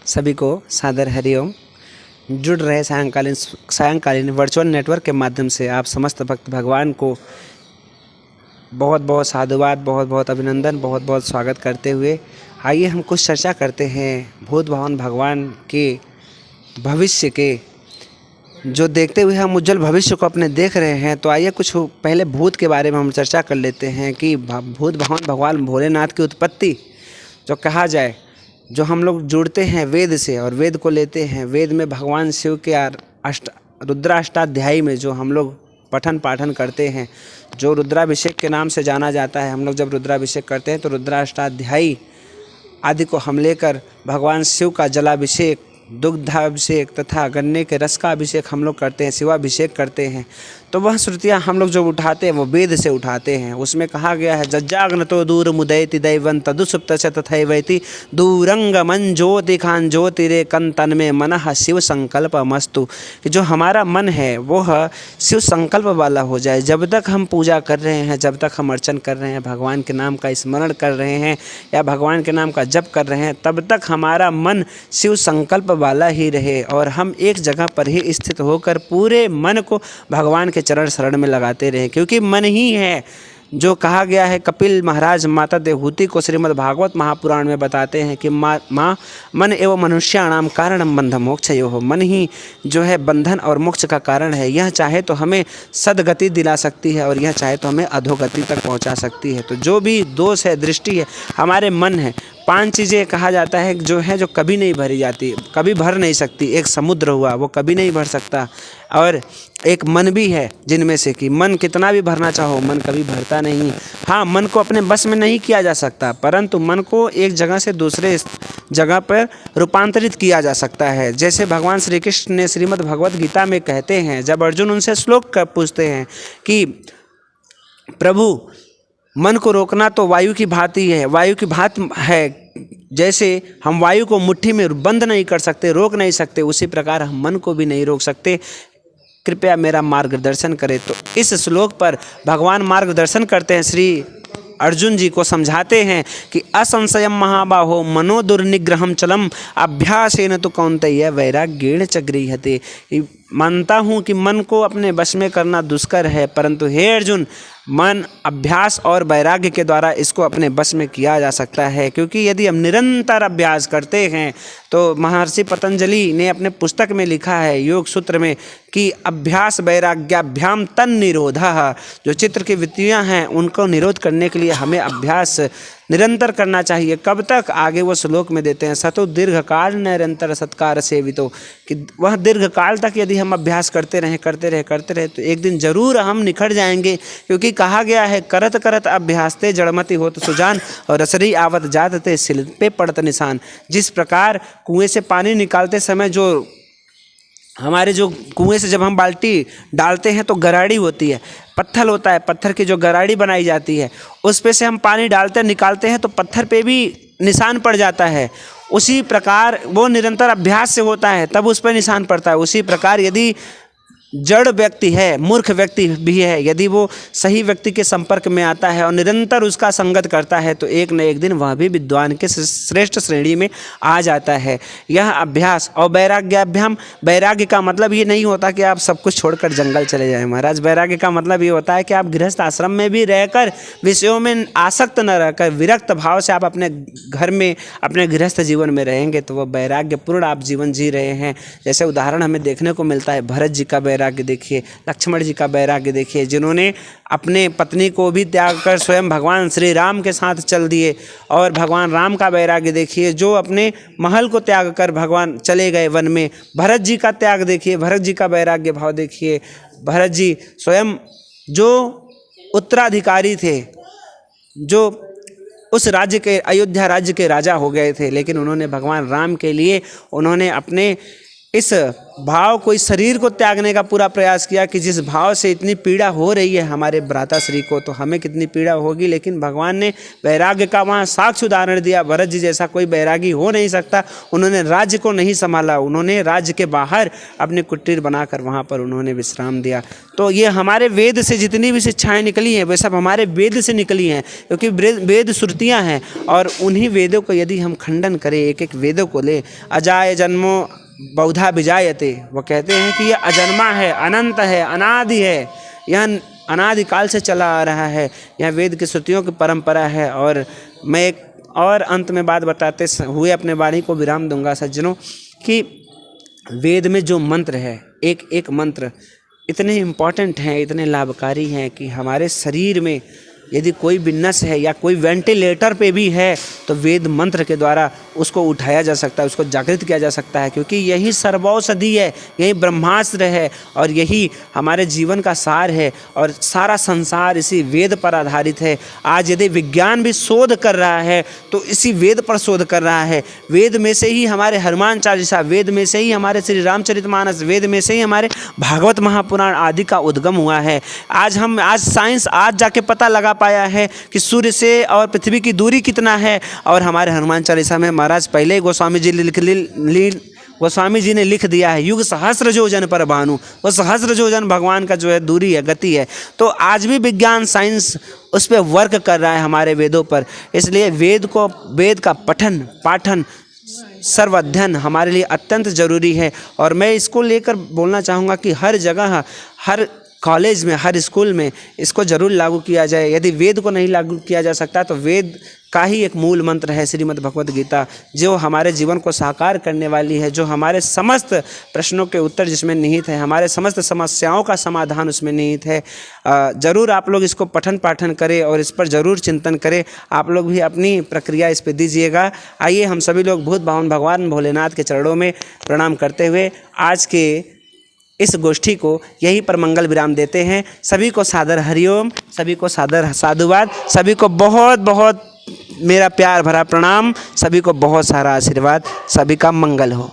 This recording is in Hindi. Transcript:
सभी को सादर हरिओम। जुड़ रहे सायंकालीन वर्चुअल नेटवर्क के माध्यम से आप समस्त भक्त भगवान को बहुत बहुत साधुवाद, बहुत बहुत अभिनंदन, बहुत बहुत स्वागत करते हुए आइए हम कुछ चर्चा करते हैं भूत भवन भगवान के भविष्य के, जो देखते हुए हम उज्जवल भविष्य को अपने देख रहे हैं। तो आइए कुछ पहले भूत के बारे में हम चर्चा कर लेते हैं कि भूत भवन भगवान भोलेनाथ की उत्पत्ति जो कहा जाए, जो हम लोग जुड़ते हैं वेद से और वेद को लेते हैं। वेद में भगवान शिव के रुद्राष्टाध्यायी में जो हम लोग पठन पाठन करते हैं, जो रुद्राभिषेक के नाम से जाना जाता है। हम लोग जब रुद्राभिषेक करते हैं तो रुद्राष्टाध्यायी आदि को हम लेकर भगवान शिव का जलाभिषेक, दुग्धाभिषेक तथा गन्ने के रस का अभिषेक हम लोग करते हैं, शिवाभिषेक करते हैं। तो वह श्रुतियाँ हम लोग जो उठाते हैं वो वेद से उठाते हैं। उसमें कहा गया है जज्जाग्नतो दूर मुदयति दैवं तदुसुप्त च तथैवैति दूरंग मन ज्योति खान ज्योतिरे कन तन में मनः शिव संकल्प मस्तु, कि जो हमारा मन है वह शिव संकल्प वाला हो जाए। जब तक हम पूजा कर रहे हैं, जब तक हम अर्चन कर रहे हैं, भगवान के नाम का स्मरण कर रहे हैं या भगवान के नाम का जप कर रहे हैं, तब तक हमारा मन शिव संकल्प वाला ही रहे और हम एक जगह पर ही स्थित होकर पूरे मन को भगवान के चरण शरण में लगाते रहे। क्योंकि मन ही है, जो कहा गया है कपिल महाराज माता देवहूति को श्रीमद् भागवत महापुराण में बताते हैं कि मन एवं मनुष्याणाम कारणम बंध मोक्षयोः, मन ही जो है बंधन और मोक्ष का कारण है। यह चाहे तो हमें सदगति दिला सकती है और यह चाहे तो हमें अधोगति तक पहुंचा सकती है। तो जो भी दोष है, दृष्टि है, हमारे मन है, 5 चीज़ें कहा जाता है जो कभी नहीं भरी जाती, कभी भर नहीं सकती। एक समुद्र हुआ, वो कभी नहीं भर सकता। और एक मन भी है, जिनमें से कि मन कितना भी भरना चाहो मन कभी भरता नहीं। हाँ, मन को अपने बस में नहीं किया जा सकता, परंतु मन को एक जगह से दूसरे जगह पर रूपांतरित किया जा सकता है। जैसे भगवान श्री कृष्ण ने श्रीमद् भगवत गीता में कहते हैं, जब अर्जुन उनसे श्लोक पूछते हैं कि प्रभु मन को रोकना तो वायु की भांति है, वायु की भांति है। जैसे हम वायु को मुट्ठी में बंद नहीं कर सकते, रोक नहीं सकते, उसी प्रकार हम मन को भी नहीं रोक सकते। कृपया मेरा मार्गदर्शन करें। तो इस श्लोक पर भगवान मार्गदर्शन करते हैं, श्री अर्जुन जी को समझाते हैं कि असंशयम महाबाहो मनो दुर्निग्रहम चलम अभ्यासेन तो कौन्तेय वैराग्येण च गृह्यते। मानता हूँ कि मन को अपने वश में करना दुष्कर है, परंतु हे अर्जुन, मन अभ्यास और वैराग्य के द्वारा इसको अपने वश में किया जा सकता है। क्योंकि यदि हम निरंतर अभ्यास करते हैं तो महर्षि पतंजलि ने अपने पुस्तक में लिखा है योग सूत्र में कि अभ्यास वैराग्याभ्याम तन निरोधः, जो चित्र की वृत्तियाँ हैं उनको निरोध करने के लिए हमें अभ्यास निरंतर करना चाहिए। कब तक? आगे वो श्लोक में देते हैं सतो दीर्घकाल निरंतर सत्कार सेवितो, कि वह दीर्घकाल तक यदि हम अभ्यास करते रहे तो एक दिन जरूर हम निखर जाएंगे। क्योंकि कहा गया है करत करत अभ्यासते जड़मति होत सुजान और रसरी आवत जातते सिल पे पड़त निशान। जिस प्रकार कुएं से पानी निकालते समय जो कुएं से जब हम बाल्टी डालते हैं तो गराड़ी होती है, पत्थर होता है, पत्थर की जो गराड़ी बनाई जाती है उस पे से हम पानी डालते निकालते हैं तो पत्थर पे भी निशान पड़ जाता है। उसी प्रकार वो निरंतर अभ्यास से होता है, तब उस पर निशान पड़ता है। उसी प्रकार यदि जड़ व्यक्ति है, मूर्ख व्यक्ति भी है, यदि वो सही व्यक्ति के संपर्क में आता है और निरंतर उसका संगत करता है तो एक न एक दिन वह भी विद्वान के श्रेष्ठ श्रेणी में आ जाता है। यह अभ्यास और वैराग्याभ्याम, वैराग्य का मतलब ये नहीं होता कि आप सब कुछ छोड़कर जंगल चले जाएं महाराज। वैराग्य का मतलब ये होता है कि आप गृहस्थ आश्रम में भी रहकर विषयों में आसक्त न रहकर विरक्त भाव से आप अपने घर में, अपने गृहस्थ जीवन में रहेंगे तो वह वैराग्यपूर्ण आप जीवन जी रहे हैं। जैसे उदाहरण हमें देखने को मिलता है भरत जी का वैराग्य देखिए, लक्ष्मण जी का वैराग्य देखिए, जिन्होंने अपने पत्नी को भी त्याग कर स्वयं भगवान श्री राम के साथ चल दिए। और भगवान राम का वैराग्य देखिए, जो अपने महल को त्याग कर भगवान चले गए वन में। भरत जी का त्याग देखिए, भरत जी का वैराग्य भाव देखिए। भरत जी स्वयं जो उत्तराधिकारी थे, जो उस राज्य के, अयोध्या राज्य के राजा हो गए थे, लेकिन उन्होंने भगवान राम के लिए उन्होंने अपने इस भाव को, इस शरीर को त्यागने का पूरा प्रयास किया कि जिस भाव से इतनी पीड़ा हो रही है हमारे भ्राताश्री को, तो हमें कितनी पीड़ा होगी। लेकिन भगवान ने वैराग्य का वहाँ साक्ष्य उदाहरण दिया। भरत जी जैसा कोई वैरागी हो नहीं सकता। उन्होंने राज्य को नहीं संभाला, उन्होंने राज्य के बाहर अपने कुटीर बनाकर वहाँ पर उन्होंने विश्राम दिया। तो ये हमारे वेद से जितनी भी शिक्षाएँ निकली हैं वे सब हमारे वेद से निकली हैं, क्योंकि वेद श्रुतियाँ हैं। और उन्हीं वेदों को यदि हम खंडन करें, एक एक वेदों को ले, अजाय जन्मो बहुधा विजायते, वो कहते हैं कि यह अजन्मा है, अनंत है, अनादि है, यह अनादिकाल से चला आ रहा है, यह वेद की श्रुतियों की परंपरा है। और मैं एक और अंत में बात बताते हुए अपने वाणी को विराम दूंगा सज्जनों, कि वेद में जो मंत्र है, एक एक मंत्र इतने इम्पॉर्टेंट हैं, इतने लाभकारी हैं कि हमारे शरीर में यदि कोई भी नस है या कोई वेंटिलेटर पे भी है तो वेद मंत्र के द्वारा उसको उठाया जा सकता है, उसको जागृत किया जा सकता है, क्योंकि यही सर्वौषधि है, यही ब्रह्मास्त्र है और यही हमारे जीवन का सार है। और सारा संसार इसी वेद पर आधारित है। आज यदि विज्ञान भी शोध कर रहा है तो इसी वेद पर शोध कर रहा है। वेद में से ही हमारे हनुमान चालीसा, वेद में से ही हमारे श्री रामचरितमानस, वेद में से ही हमारे भागवत महापुराण आदि का उद्गम हुआ है। आज साइंस आज जाके पता लगा पाया है कि सूर्य से और पृथ्वी की दूरी कितना है। और हमारे हनुमान चालीसा में महाराज पहले ही गोस्वामी जी ने लिख दिया है, युग सहस्र योजन पर भानु। वो सहस्र योजन भगवान का जो है दूरी है, गति है। तो आज भी विज्ञान साइंस उस पर वर्क कर रहा है हमारे वेदों पर। इसलिए वेद का पठन पाठन सर्व अध्ययन हमारे लिए अत्यंत ज़रूरी है। और मैं इसको लेकर बोलना चाहूँगा कि हर जगह, हर कॉलेज में, हर स्कूल में इसको ज़रूर लागू किया जाए। यदि वेद को नहीं लागू किया जा सकता तो वेद का ही एक मूल मंत्र है श्रीमद् भगवत गीता, जो हमारे जीवन को साकार करने वाली है, जो हमारे समस्त प्रश्नों के उत्तर जिसमें निहित है, हमारे समस्त समस्याओं का समाधान उसमें निहित है। ज़रूर आप लोग इसको पठन पाठन करें और इस पर ज़रूर चिंतन करें। आप लोग भी अपनी प्रक्रिया इस पर दीजिएगा। आइए हम सभी लोग भूत भावन भगवान भोलेनाथ के चरणों में प्रणाम करते हुए आज के इस गोष्ठी को यहीं पर मंगल विराम देते हैं। सभी को सादर हरिओम, सभी को सादर साधुवाद, सभी को बहुत बहुत मेरा प्यार भरा प्रणाम, सभी को बहुत सारा आशीर्वाद। सभी का मंगल हो।